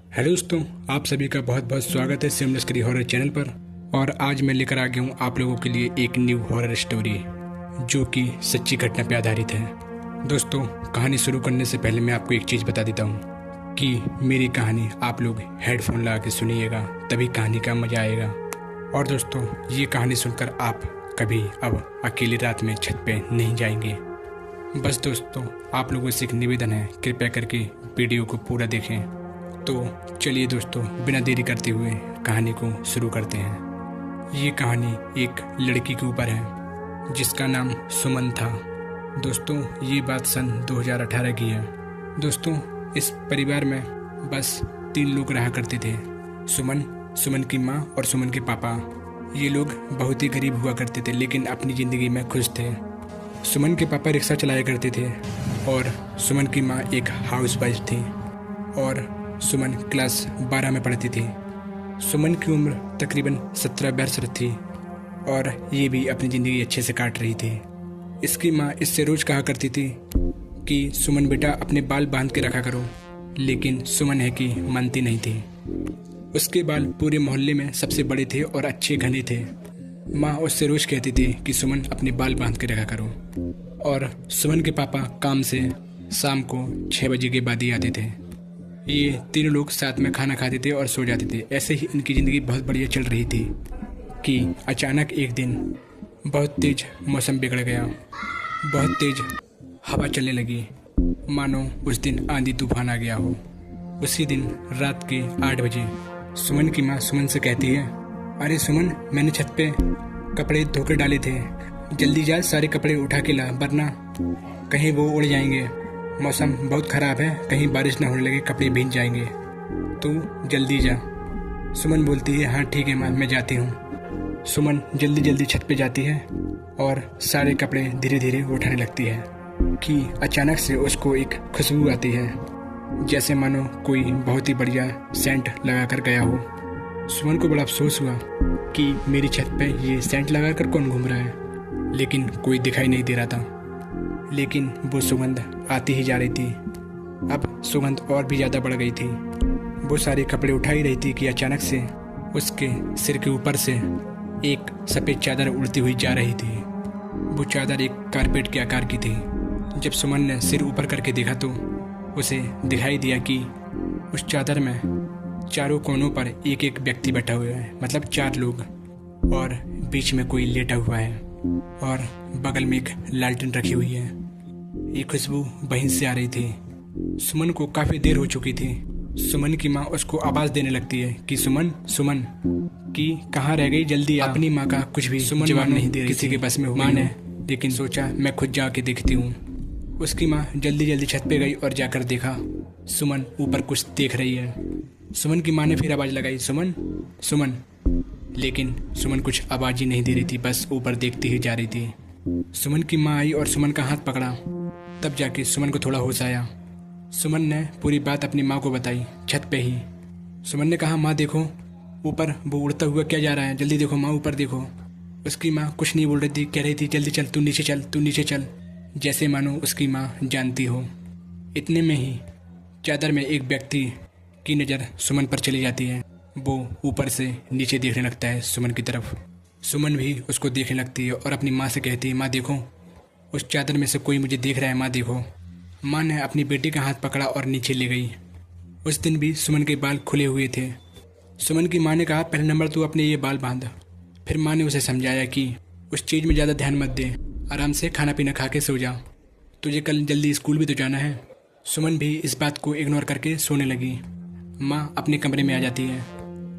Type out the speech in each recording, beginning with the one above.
Hello दोस्तों, आप सभी का बहुत बहुत स्वागत है शिवम लश्करी हॉरर चैनल पर। और आज मैं लेकर आ गया हूँ आप लोगों के लिए एक न्यू हॉरर स्टोरी जो कि सच्ची घटना पर आधारित है। दोस्तों, कहानी शुरू करने से पहले मैं आपको एक चीज़ बता देता हूँ कि मेरी कहानी आप लोग हेडफोन लगा के सुनिएगा, तभी कहानी का मज़ा आएगा। और दोस्तों, ये कहानी सुनकर आप कभी अब अकेली रात में छत पे नहीं जाएंगे। बस दोस्तों, आप लोगों से एक निवेदन है, कृपया करके वीडियो को पूरा देखें। तो चलिए दोस्तों, बिना देरी करते हुए कहानी को शुरू करते हैं। ये कहानी एक लड़की के ऊपर है जिसका नाम सुमन था। दोस्तों, ये बात सन 2018 की है। दोस्तों, इस परिवार में बस 3 लोग रहा करते थे, सुमन, सुमन की माँ और सुमन के पापा। ये लोग बहुत ही गरीब हुआ करते थे लेकिन अपनी ज़िंदगी में खुश थे। सुमन के पापा रिक्शा चलाया करते थे और सुमन की माँ एक हाउसवाइफ थी और सुमन क्लास 12 में पढ़ती थी। सुमन की उम्र तकरीबन 17 वर्ष थी और ये भी अपनी ज़िंदगी अच्छे से काट रही थी। इसकी माँ इससे रोज़ कहा करती थी कि सुमन बेटा अपने बाल बांध के रखा करो, लेकिन सुमन है कि मानती नहीं थी। उसके बाल पूरे मोहल्ले में सबसे बड़े थे और अच्छे घने थे। माँ उससे रोज़ कहती थी कि सुमन अपने बाल बांध के रखा करो। और सुमन के पापा काम से शाम को 6 बजे के बाद ही आते थे। ये तीनों लोग साथ में खाना खाते थे और सो जाते थे। ऐसे ही इनकी ज़िंदगी बहुत बढ़िया चल रही थी कि अचानक एक दिन बहुत तेज़ मौसम बिगड़ गया। बहुत तेज़ हवा चलने लगी, मानो उस दिन आंधी तूफान आ गया हो। उसी दिन रात के 8 बजे सुमन की माँ सुमन से कहती है, अरे सुमन, मैंने छत पे कपड़े धोकर डाले थे, जल्दी जा सारे कपड़े उठा के ला, वरना कहीं वो उड़ जाएंगे। मौसम बहुत ख़राब है, कहीं बारिश ना होने लगे, कपड़े भीग जाएंगे, तू जल्दी जा। सुमन बोलती है, हाँ ठीक है माँ, मैं जाती हूँ। सुमन जल्दी जल्दी छत पे जाती है और सारे कपड़े धीरे धीरे उठाने लगती है कि अचानक से उसको एक खुशबू आती है, जैसे मानो कोई बहुत ही बढ़िया सेंट लगा कर गया हो। सुमन को बड़ा अफसोस हुआ कि मेरी छत पे ये सेंट लगा कर कौन घूम रहा है, लेकिन कोई दिखाई नहीं दे रहा था। लेकिन वो सुगंध आती ही जा रही थी। अब सुगंध और भी ज़्यादा बढ़ गई थी। वो सारे कपड़े उठा ही रही थी कि अचानक से उसके सिर के ऊपर से एक सफ़ेद चादर उड़ती हुई जा रही थी। वो चादर एक कारपेट के आकार की थी। जब सुमन ने सिर ऊपर करके देखा तो उसे दिखाई दिया कि उस चादर में चारों कोनों पर एक एक व्यक्ति बैठा हुआ है, मतलब 4 लोग, और बीच में कोई लेटा हुआ है और बगल में एक लालटेन रखी हुई है। ये खुशबू वहीं से आ रही थी। सुमन को काफ़ी देर हो चुकी थी। सुमन की माँ उसको आवाज़ देने लगती है कि सुमन, सुमन, कि कहाँ रह गई, जल्दी आ। अपनी माँ का कुछ भी सुमन जवाब नहीं दे रही, किसी के बस में माँ ने, लेकिन सोचा मैं खुद जाके देखती हूँ। उसकी माँ जल्दी जल्दी छत पे गई और जाकर देखा सुमन ऊपर कुछ देख रही है। सुमन की माँ ने फिर आवाज़ लगाई, सुमन, सुमन, लेकिन सुमन कुछ आवाज़ ही नहीं दे रही थी, बस ऊपर देखती ही जा रही थी। सुमन की माँ आई और सुमन का हाथ पकड़ा, तब जाके सुमन को थोड़ा होश आया। सुमन ने पूरी बात अपनी माँ को बताई छत पे ही। सुमन ने कहा, माँ देखो ऊपर वो उड़ता हुआ क्या जा रहा है, जल्दी देखो माँ, ऊपर देखो। उसकी माँ कुछ नहीं बोल रही थी, कह रही थी जल्दी चल, तू नीचे चल, तू नीचे चल, जैसे मानो उसकी माँ जानती हो। इतने में ही चादर में एक व्यक्ति की नज़र सुमन पर चली जाती है। वो ऊपर से नीचे देखने लगता है सुमन की तरफ। सुमन भी उसको देखने लगती है और अपनी माँ से कहती है, माँ देखो उस चादर में से कोई मुझे देख रहा है, माँ देखो। माँ ने अपनी बेटी का हाथ पकड़ा और नीचे ले गई। उस दिन भी सुमन के बाल खुले हुए थे। सुमन की माँ ने कहा, पहले नंबर तू अपने ये बाल बांध। फिर माँ ने उसे समझाया कि उस चीज़ में ज़्यादा ध्यान मत दे, आराम से खाना पीना खा के सो जा, तुझे कल जल्दी स्कूल भी तो जाना है। सुमन भी इस बात को इग्नोर करके सोने लगी। माँ अपने कमरे में आ जाती है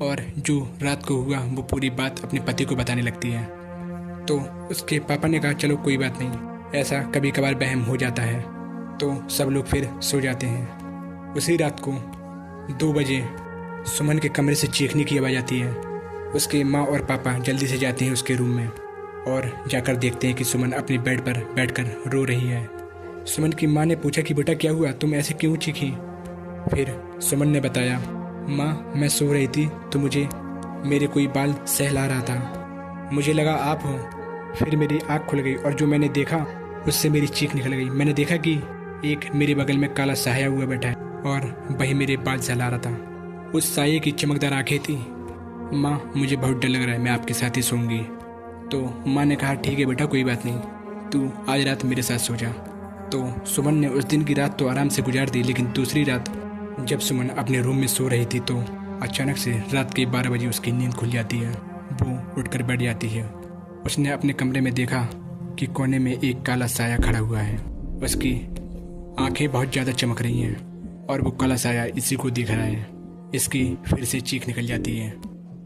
और जो रात को हुआ वो पूरी बात अपने पति को बताने लगती है। तो उसके पापा ने कहा, चलो कोई बात नहीं, ऐसा कभी कभार वहम हो जाता है। तो सब लोग फिर सो जाते हैं। उसी रात को 2 बजे सुमन के कमरे से चीखने की आवाज़ आती है। उसके माँ और पापा जल्दी से जाते हैं उसके रूम में और जाकर देखते हैं कि सुमन अपने बेड पर बैठकर रो रही है। सुमन की माँ ने पूछा कि बेटा क्या हुआ, तुम ऐसे क्यों चीखी। फिर सुमन ने बताया, माँ मैं सो रही थी तो मुझे मेरे कोई बाल सहला रहा था, मुझे लगा आप हो। फिर मेरी आँख खुल गई और जो मैंने देखा उससे मेरी चीख निकल गई। मैंने देखा कि एक मेरे बगल में काला साया हुआ बैठा है और वही मेरे बाल सहला रहा था। उस साये की चमकदार आंखें थी। माँ, मुझे बहुत डर लग रहा है, मैं आपके साथ ही सोऊंगी। तो माँ ने कहा ठीक है बेटा, कोई बात नहीं, तू आज रात मेरे साथ सो जा। तो सुमन ने उस दिन की रात तो आराम से गुजार दी, लेकिन दूसरी रात जब सुमन अपने रूम में सो रही थी तो अचानक से रात के 12 बजे उसकी नींद खुल जाती है। वो उठकर बैठ जाती है। उसने अपने कमरे में देखा कि कोने में एक काला साया खड़ा हुआ है। उसकी आंखें बहुत ज़्यादा चमक रही हैं और वो काला साया इसी को दिख रहा है। इसकी फिर से चीख निकल जाती है।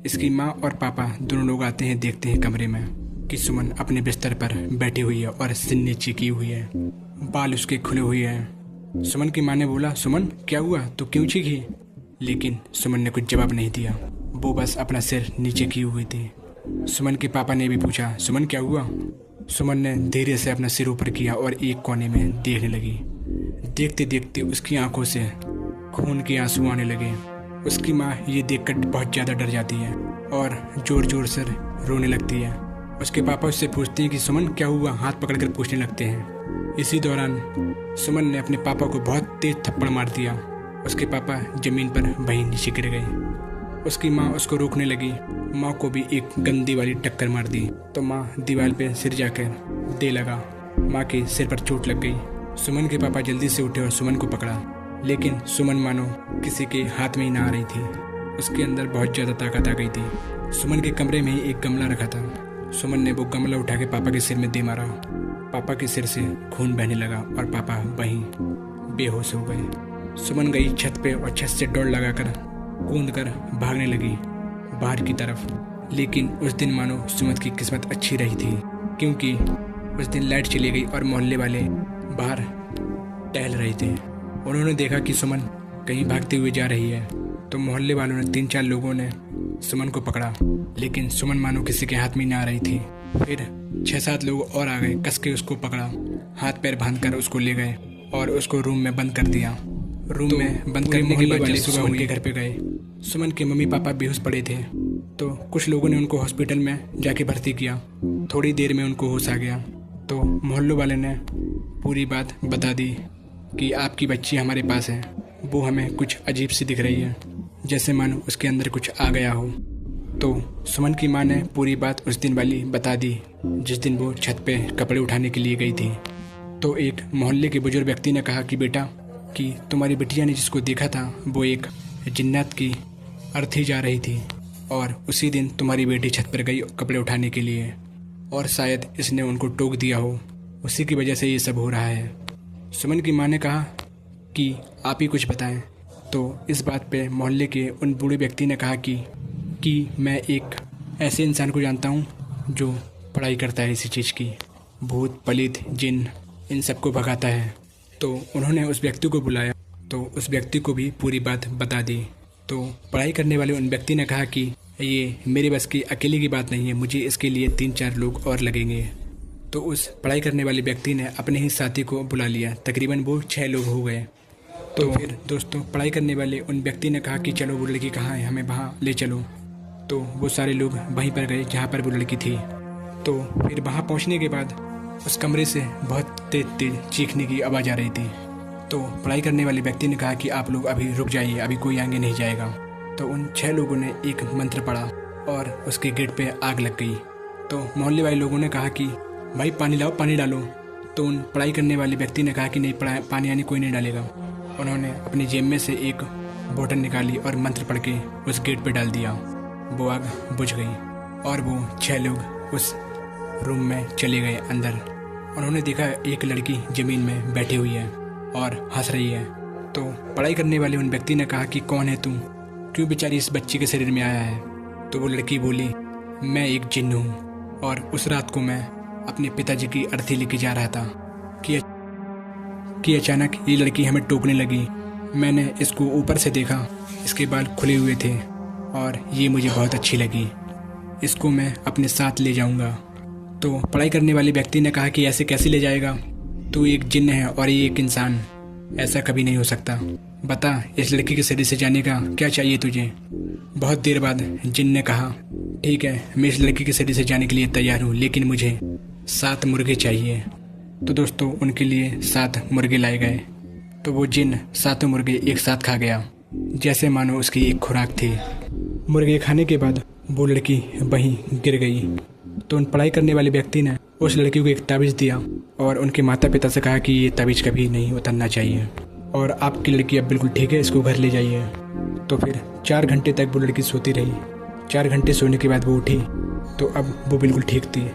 इसकी माँ और पापा दोनों लोग आते हैं, देखते हैं कमरे में कि सुमन अपने बिस्तर पर बैठी हुई है और सिन्नी चीखी हुई है, बाल उसके खुले हुए हैं। सुमन की माँ ने बोला, सुमन क्या हुआ, तो क्यों चीखी? लेकिन सुमन ने कुछ जवाब नहीं दिया, वो बस अपना सिर नीचे किए हुई थी। सुमन के पापा ने भी पूछा, सुमन क्या हुआ? सुमन ने धीरे से अपना सिर ऊपर किया और एक कोने में देखने लगी। देखते देखते उसकी आंखों से खून के आंसू आने लगे। उसकी माँ ये देखकर बहुत ज़्यादा डर जाती है और ज़ोर ज़ोर से रोने लगती है। उसके पापा उससे पूछते हैं कि सुमन क्या हुआ, हाथ पकड़कर पूछने लगते हैं। इसी दौरान सुमन ने अपने पापा को बहुत तेज थप्पड़ मार दिया। उसके पापा ज़मीन पर वहीं नीचे गिर गए। उसकी माँ उसको रोकने लगी। माँ को भी एक गंदी वाली टक्कर मार दी तो माँ दीवार पे सिर जाकर दे लगा। माँ के सिर पर चोट लग गई। सुमन के पापा जल्दी से उठे और सुमन को पकड़ा, लेकिन सुमन मानो किसी के हाथ में ही ना आ रही थी। उसके अंदर बहुत ज़्यादा ताकत आ गई थी। सुमन के कमरे में ही एक गमला रखा था। सुमन ने वो गमला उठा के पापा के सिर में दे मारा। पापा के सिर से खून बहने लगा और पापा वहीं बेहोश हो गए। सुमन गई छत पे और छत से दौड़ लगाकर कूद कर भागने लगी बाहर की तरफ। लेकिन उस दिन मानो सुमन की किस्मत अच्छी रही थी, क्योंकि उस दिन लाइट चली गई और मोहल्ले वाले बाहर टहल रहे थे। उन्होंने देखा कि सुमन कहीं भागती हुई जा रही है, तो मोहल्ले वालों ने 3-4 लोगों ने सुमन को पकड़ा, लेकिन सुमन मानो किसी के हाथ में ना आ रही थी। फिर 6-7 लोग और आ गए, कस के उसको पकड़ा, हाथ पैर बांधकर उसको ले गए और उसको रूम में बंद कर दिया। रूम में बंद करने के बाद सुबह उनके घर पे गए। सुमन के मम्मी पापा बेहोश पड़े थे, तो कुछ लोगों ने उनको हॉस्पिटल में जाके भर्ती किया। थोड़ी देर में उनको होश आ गया, तो मोहल्ले वाले ने पूरी बात बता दी कि आपकी बच्ची हमारे पास है, वो हमें कुछ अजीब सी दिख रही है, जैसे मानो उसके अंदर कुछ आ गया हो। तो सुमन की माँ ने पूरी बात उस दिन वाली बता दी, जिस दिन वो छत पे कपड़े उठाने के लिए गई थी। तो एक मोहल्ले के बुजुर्ग व्यक्ति ने कहा कि बेटा, कि तुम्हारी बिटिया ने जिसको देखा था वो एक जिन्नात की अर्थी जा रही थी, और उसी दिन तुम्हारी बेटी छत पर गई कपड़े उठाने के लिए, और शायद इसने उनको टोक दिया हो, उसी की वजह से ये सब हो रहा है। सुमन की माँ ने कहा कि आप ही कुछ बताएं। तो इस बात पे मोहल्ले के उन बूढ़े व्यक्ति ने कहा कि मैं एक ऐसे इंसान को जानता हूँ जो पढ़ाई करता है इसी चीज़ की, भूत पलित जिन इन सबको भगाता है। तो उन्होंने उस व्यक्ति को बुलाया, तो उस व्यक्ति को भी पूरी बात बता दी। तो पढ़ाई करने वाले उन व्यक्ति ने कहा कि ये मेरे बस की अकेले की बात नहीं है, मुझे इसके लिए 3-4 लोग और लगेंगे। तो उस पढ़ाई करने वाले व्यक्ति ने अपने ही साथी को बुला लिया, तकरीबन वो 6 लोग हो गए। तो फिर दोस्तों पढ़ाई करने वाले उन व्यक्ति ने कहा कि चलो वो लड़की कहाँ है, हमें वहाँ ले चलो। तो वो सारे लोग वहीं पर गए जहाँ पर वो लड़की थी। तो फिर वहाँ पहुँचने के बाद उस कमरे से बहुत तेज चीखने की आवाज़ आ रही थी। तो पढ़ाई करने वाले व्यक्ति ने कहा कि आप लोग अभी रुक जाइए, अभी कोई आगे नहीं जाएगा। तो उन 6 लोगों ने एक मंत्र पढ़ा और उसके गेट पे आग लग गई। तो मोहल्ले वाले लोगों ने कहा कि भाई पानी लाओ, पानी डालो। तो उन पढ़ाई करने वाले व्यक्ति ने कहा कि नहीं, पानी यानी कोई नहीं डालेगा। उन्होंने अपनी जेब में से एक बोतल निकाली और मंत्र पढ़ के उस गेट पे डाल दिया। वो आग बुझ गई और वो 6 लोग उस रूम में चले गए अंदर। उन्होंने देखा एक लड़की ज़मीन में बैठी हुई है और हंस रही है। तो पढ़ाई करने वाले उन व्यक्ति ने कहा कि कौन है तू, क्यों बेचारी इस बच्ची के शरीर में आया है? तो वो लड़की बोली, मैं एक जिन्न हूँ और उस रात को मैं अपने पिताजी की अर्थी लेके जा रहा था कि अचानक ये लड़की हमें टोकने लगी। मैंने इसको ऊपर से देखा, इसके बाल खुले हुए थे और ये मुझे बहुत अच्छी लगी, इसको मैं अपने साथ ले जाऊँगा। तो पढ़ाई करने वाले व्यक्ति ने कहा कि ऐसे कैसे ले जाएगा, तू एक जिन्न है और ये एक इंसान, ऐसा कभी नहीं हो सकता। बता इस लड़की के शरीर से जाने का क्या चाहिए तुझे? बहुत देर बाद जिन्न ने कहा, ठीक है, मैं इस लड़की के शरीर से जाने के लिए तैयार हूँ, लेकिन मुझे 7 मुर्गे चाहिए। तो दोस्तों उनके लिए 7 मुर्गे लाए गए। तो वो जिन्न 7 मुर्गे एक साथ खा गया जैसे मानो उसकी एक खुराक थी। मुर्गे खाने के बाद वो लड़की वहीं गिर गई। तो उन पढ़ाई करने वाले व्यक्ति ने उस लड़की को एक ताबीज़ दिया और उनके माता पिता से कहा कि ये ताबीज़ कभी नहीं उतरना चाहिए और आपकी लड़की अब बिल्कुल ठीक है, इसको घर ले जाइए। तो फिर 4 घंटे तक वो लड़की सोती रही। 4 घंटे सोने के बाद वो उठी तो अब वो बिल्कुल ठीक थी,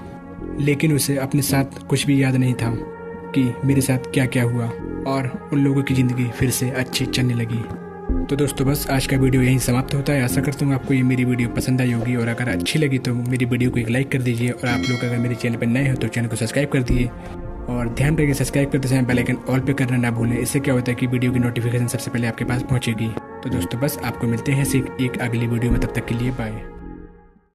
लेकिन उसे अपने साथ कुछ भी याद नहीं था कि मेरे साथ क्या क्या हुआ, और उन लोगों की ज़िंदगी फिर से अच्छी चलने लगी। तो दोस्तों बस आज का वीडियो यहीं समाप्त होता है। आशा करता हूँ आपको ये मेरी वीडियो पसंद आई होगी, और अगर अच्छी लगी तो मेरी वीडियो को एक लाइक कर दीजिए, और आप लोग अगर मेरे चैनल पर नए हो तो चैनल को सब्सक्राइब कर दीजिए, और ध्यान रखिए सब्सक्राइब करते समय बेल आइकन ऑल पे करना ना भूलें। इससे क्या होता है कि वीडियो की नोटिफिकेशन सबसे पहले आपके पास पहुँचेगी। तो दोस्तों बस आपको मिलते हैं एक अगली वीडियो में, तब तक के लिए बाय।